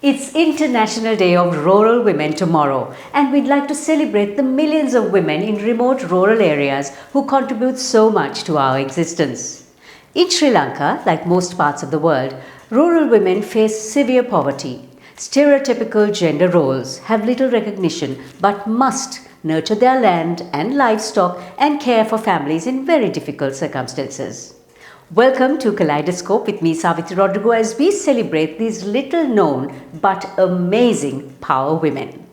It's International Day of Rural Women tomorrow, and we'd like to celebrate the millions of women in remote rural areas who contribute so much to our existence. In Sri Lanka, like most parts of the world, rural women face severe poverty. Stereotypical gender roles have little recognition but must nurture their land and livestock and care for families in very difficult circumstances. Welcome to Kaleidoscope with me, Savithri Rodrigo, as we celebrate these little known but amazing power women.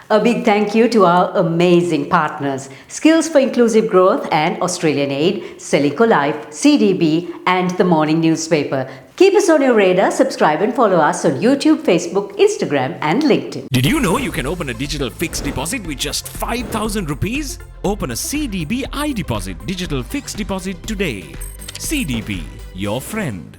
A big thank you to our amazing partners, Skills for Inclusive Growth and Australian Aid, Selico Life, CDB and the Morning Newspaper. Keep us on your radar, subscribe and follow us on YouTube, Facebook, Instagram and LinkedIn. Did you know you can open a digital fixed deposit with just 5,000 rupees? Open a CDB iDeposit digital fixed deposit today. CDB, your friend.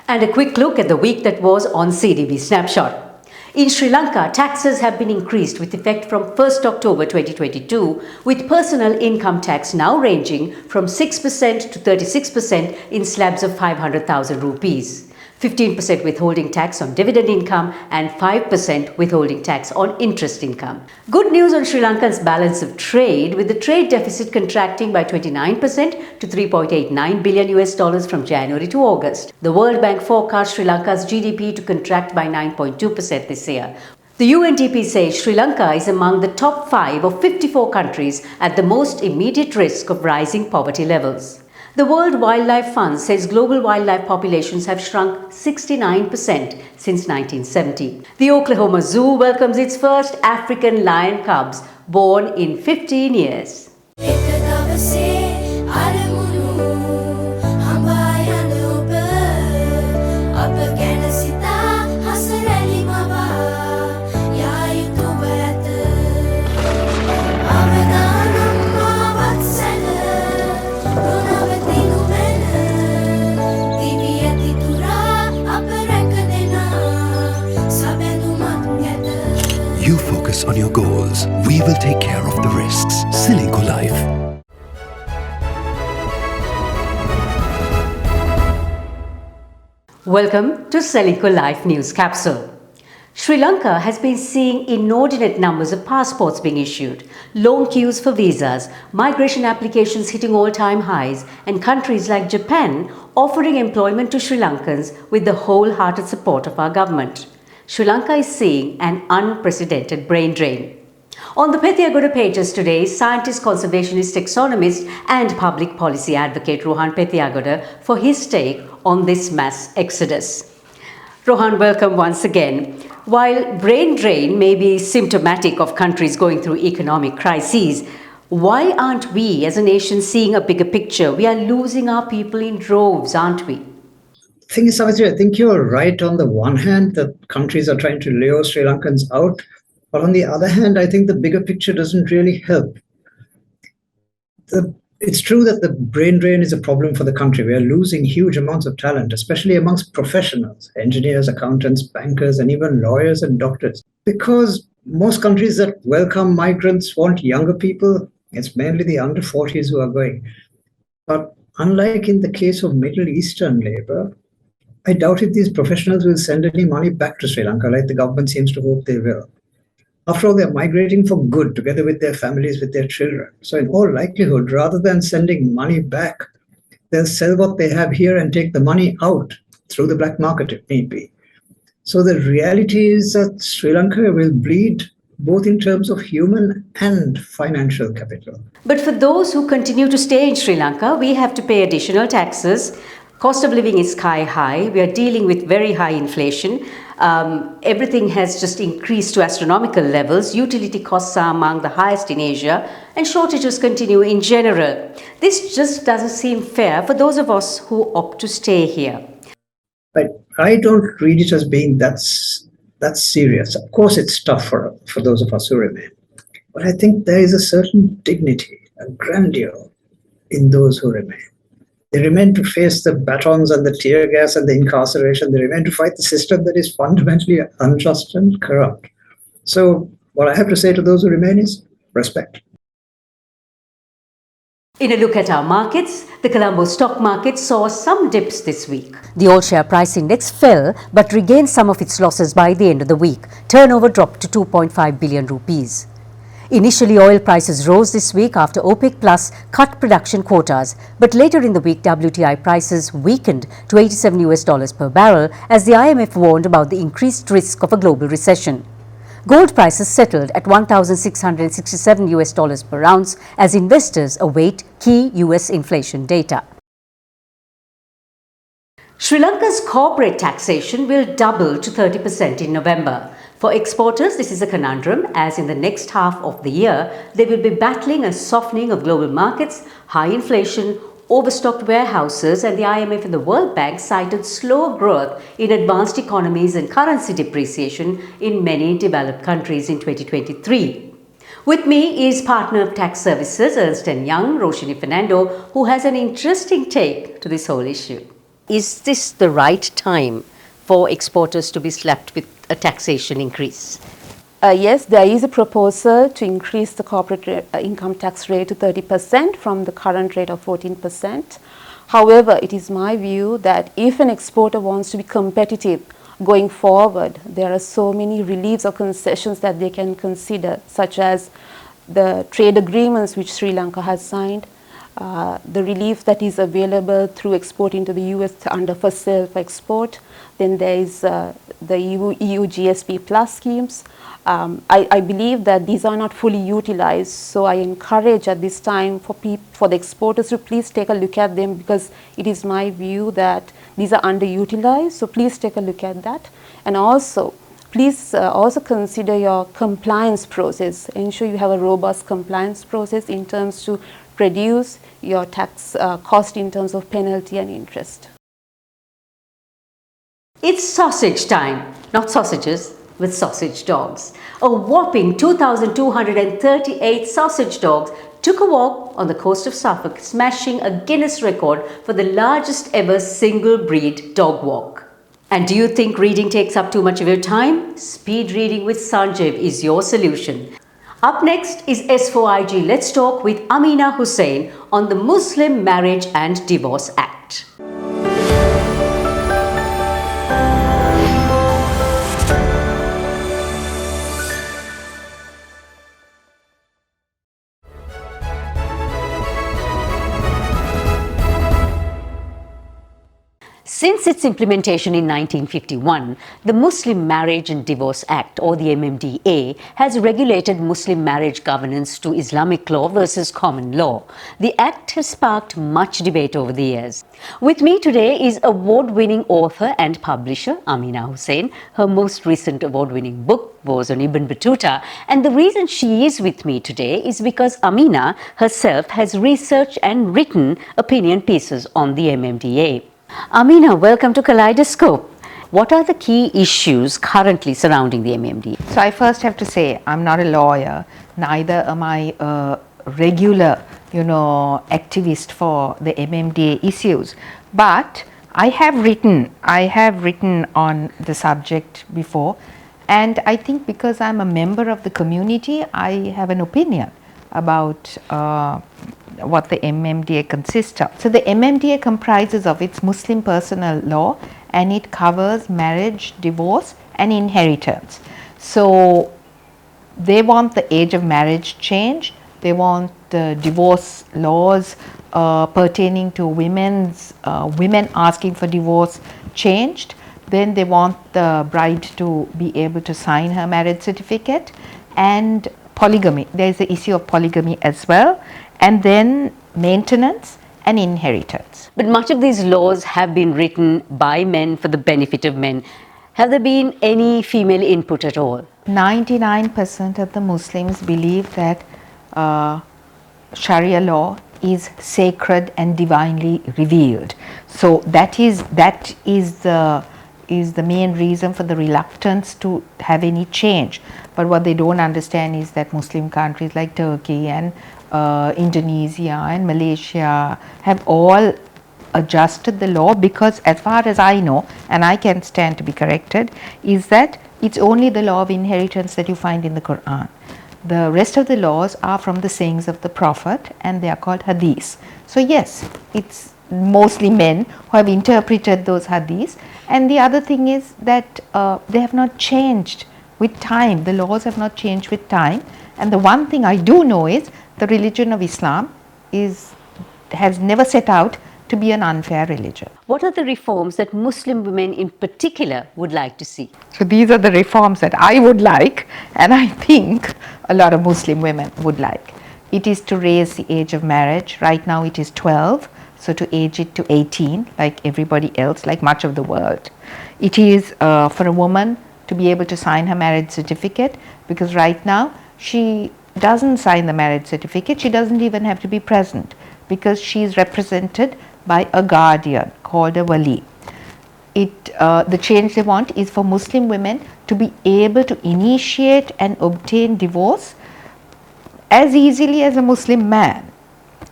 And a quick look at the week that was on CDB Snapshot. In Sri Lanka, taxes have been increased with effect from 1st October 2022, with personal income tax now ranging from 6% to 36% in slabs of 500,000 rupees. 15% withholding tax on dividend income and 5% withholding tax on interest income. Good news on Sri Lanka's balance of trade, with the trade deficit contracting by 29% to $3.89 billion from January to August. The World Bank forecasts Sri Lanka's GDP to contract by 9.2% this year. The UNDP says Sri Lanka is among the top 5 of 54 countries at the most immediate risk of rising poverty levels. The World Wildlife Fund says global wildlife populations have shrunk 69% since 1970. The Oklahoma Zoo welcomes its first African lion cubs, born in 15 years. You focus on your goals. We will take care of the risks. Srilanka Life. Welcome to Selico Life News Capsule. Sri Lanka has been seeing inordinate numbers of passports being issued, long queues for visas, migration applications hitting all-time highs, and countries like Japan offering employment to Sri Lankans with the wholehearted support of our government. Sri Lanka is seeing an unprecedented brain drain. On the Pethiyagoda Pages today, scientist, conservationist, taxonomist and public policy advocate Rohan Pethiyagoda for his take on this mass exodus. Rohan, welcome once again. While brain drain may be symptomatic of countries going through economic crises, why aren't we as a nation seeing a bigger picture? We are losing our people in droves, aren't we? Thing is, Savithri, I think you're right on the one hand that countries are trying to lure Sri Lankans out. But on the other hand, I think the bigger picture doesn't really help. It's true that the brain drain is a problem for the country. We are losing huge amounts of talent, especially amongst professionals, engineers, accountants, bankers, and even lawyers and doctors. Because most countries that welcome migrants want younger people. It's mainly the under 40s who are going. But unlike in the case of Middle Eastern labor, I doubt if these professionals will send any money back to Sri Lanka, like the government seems to hope they will. After all, they're migrating for good, together with their families, with their children. So in all likelihood, rather than sending money back, they'll sell what they have here and take the money out through the black market if need be. So the reality is that Sri Lanka will bleed both in terms of human and financial capital. But for those who continue to stay in Sri Lanka, we have to pay additional taxes. Cost of living is sky high. We are dealing with very high inflation. Everything has just increased to astronomical levels. Utility costs are among the highest in Asia, and shortages continue in general. This just doesn't seem fair for those of us who opt to stay here. But I don't read it as being that serious. Of course, it's tough for those of us who remain. But I think there is a certain dignity, a grandeur in those who remain. They remain to face the batons and the tear gas and the incarceration. They remain to fight the system that is fundamentally unjust and corrupt. So what I have to say to those who remain is respect. In a look at our markets, the Colombo stock market saw some dips this week. The all-share price index fell but regained some of its losses by the end of the week. Turnover dropped to 2.5 billion rupees. Initially, oil prices rose this week after OPEC Plus cut production quotas, but later in the week, WTI prices weakened to $87 per barrel as the IMF warned about the increased risk of a global recession. Gold prices settled at $1,667 per ounce as investors await key US inflation data. Sri Lanka's corporate taxation will double to 30% in November. For exporters, this is a conundrum as in the next half of the year, they will be battling a softening of global markets, high inflation, overstocked warehouses, and the IMF and the World Bank cited slower growth in advanced economies and currency depreciation in many developed countries in 2023. With me is partner of tax services Ernst&Young, Roshini Fernando, who has an interesting take to this whole issue. Is this the right time for exporters to be slapped with a taxation increase? Yes, there is a proposal to increase the corporate income tax rate to 30% from the current rate of 14%. However, it is my view that if an exporter wants to be competitive going forward, there are so many reliefs or concessions that they can consider, such as the trade agreements which Sri Lanka has signed, the relief that is available through export into the US under for sale for export. Then there is the EU GSP Plus schemes. I believe that these are not fully utilized, so I encourage at this time for the exporters to please take a look at them, because it is my view that these are underutilized, so please take a look at that. And also, please also consider your compliance process. Ensure you have a robust compliance process in terms to reduce your tax cost in terms of penalty and interest. It's sausage time, not sausages, with sausage dogs. A whopping 2,238 sausage dogs took a walk on the coast of Suffolk, smashing a Guinness record for the largest ever single breed dog walk. And do you think reading takes up too much of your time? Speed reading with Sanjeev is your solution. Up next is S4IG Let's Talk with Perera-Hussain on the Muslim Marriage and Divorce Act. Since its implementation in 1951, the Muslim Marriage and Divorce Act, or the MMDA, has regulated Muslim marriage governance to Islamic law versus common law. The Act has sparked much debate over the years. With me today is award-winning author and publisher Perera-Hussain. Her most recent award-winning book was on Ibn Battuta, and the reason she is with me today is because Amina herself has researched and written opinion pieces on the MMDA. Amina, welcome to Kaleidoscope. What are the key issues currently surrounding the MMDA? So I first have to say I'm not a lawyer, neither am I a regular, activist for the MMDA issues, but I have written on the subject before, and I think because I'm a member of the community, I have an opinion about what the MMDA consists of. So the MMDA comprises of its Muslim personal law, and it covers marriage, divorce and inheritance. So they want the age of marriage changed, they want the divorce laws pertaining to women asking for divorce changed, then they want the bride to be able to sign her marriage certificate, and polygamy, there is the issue of polygamy as well, and then maintenance and inheritance. But much of these laws have been written by men for the benefit of men. Have there been any female input at all? 99% of the Muslims believe that Sharia law is sacred and divinely revealed. So that is the main reason for the reluctance to have any change. But what they don't understand is that Muslim countries like Turkey and Indonesia and Malaysia have all adjusted the law, because as far as I know, and I can stand to be corrected, is that it's only the law of inheritance that you find in the Quran. The rest of the laws are from the sayings of the Prophet, and they are called hadiths. So yes, it's mostly men who have interpreted those hadiths. And the other thing is that they have not changed with time. The laws have not changed with time. And the one thing I do know is the religion of Islam has never set out to be an unfair religion. What are the reforms that Muslim women in particular would like to see? So these are the reforms that I would like, and I think a lot of Muslim women would like. It is to raise the age of marriage. Right now it is 12, so to age it to 18 like everybody else, like much of the world. It is for a woman to be able to sign her marriage certificate, because right now she doesn't sign the marriage certificate, she doesn't even have to be present, because she is represented by a guardian called a wali. The change they want is for Muslim women to be able to initiate and obtain divorce as easily as a Muslim man.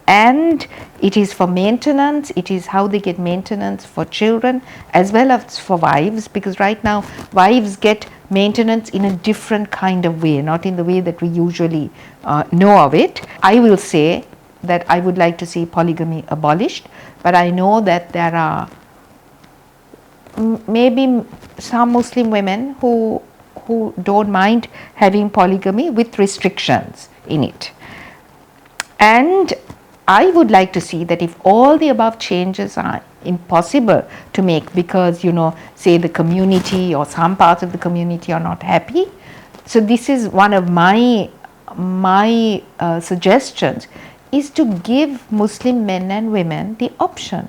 And it is for maintenance, it is how they get maintenance for children as well as for wives, because right now wives get maintenance in a different kind of way, not in the way that we usually know of it. I will say that I would like to see polygamy abolished, but I know that there are maybe some Muslim women who don't mind having polygamy with restrictions in it. And I would like to see that if all the above changes are impossible to make because, say the community or some parts of the community are not happy. So this is one of my suggestions, is to give Muslim men and women the option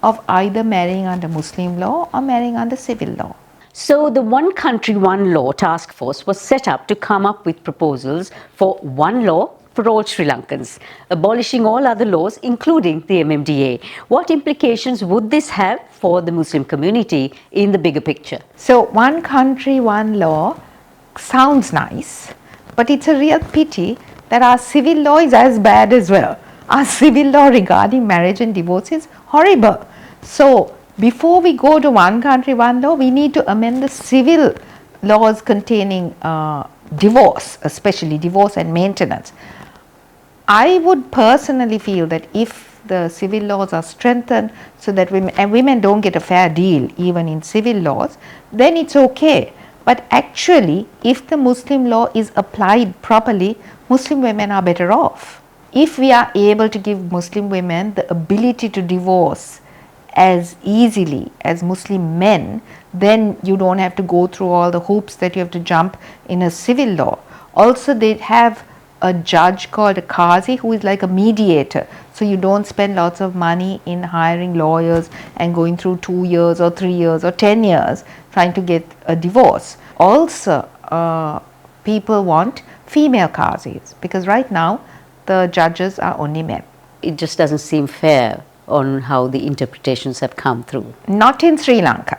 of either marrying under Muslim law or marrying under civil law. So the One Country, One Law task force was set up to come up with proposals for one law for all Sri Lankans, abolishing all other laws, including the MMDA. What implications would this have for the Muslim community in the bigger picture? So one country, one law sounds nice, but it's a real pity that our civil law is as bad as well. Our civil law regarding marriage and divorce is horrible. So before we go to one country, one law, we need to amend the civil laws containing divorce, especially divorce and maintenance. I would personally feel that if the civil laws are strengthened so that women don't get a fair deal even in civil laws, then it's okay. But actually, if the Muslim law is applied properly, Muslim women are better off. If we are able to give Muslim women the ability to divorce as easily as Muslim men, then you don't have to go through all the hoops that you have to jump in a civil law. Also, they have a judge called a qazi who is like a mediator. So you don't spend lots of money in hiring lawyers and going through 2 years or 3 years or 10 years trying to get a divorce. Also, people want female qazis because right now the judges are only men. It just doesn't seem fair on how the interpretations have come through. Not in Sri Lanka.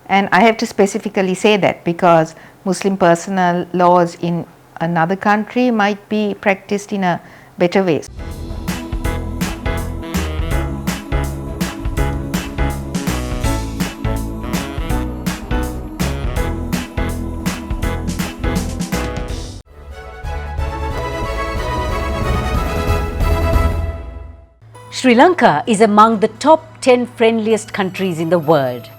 And I have to specifically say that because Muslim personal laws in another country might be practiced in a better way. Sri Lanka is among the top 10 friendliest countries in the world.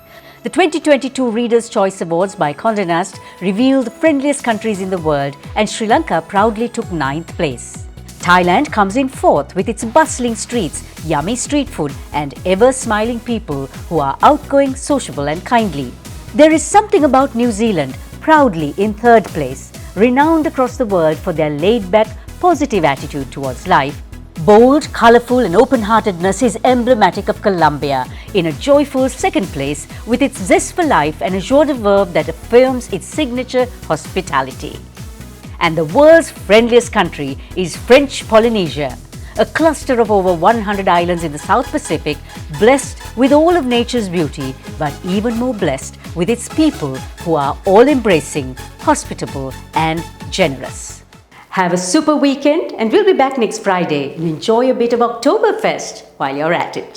The 2022 Reader's Choice Awards by Condé Nast revealed the friendliest countries in the world, and Sri Lanka proudly took 9th place. Thailand comes in 4th with its bustling streets, yummy street food and ever-smiling people who are outgoing, sociable and kindly. There is something about New Zealand, proudly in 3rd place, renowned across the world for their laid-back, positive attitude towards life. Bold, colourful and open-heartedness is emblematic of Colombia, in a joyful 2nd place with its zest for life and a joie de vivre that affirms its signature hospitality. And the world's friendliest country is French Polynesia, a cluster of over 100 islands in the South Pacific, blessed with all of nature's beauty, but even more blessed with its people who are all-embracing, hospitable and generous. Have a super weekend and we'll be back next Friday and enjoy a bit of Oktoberfest while you're at it.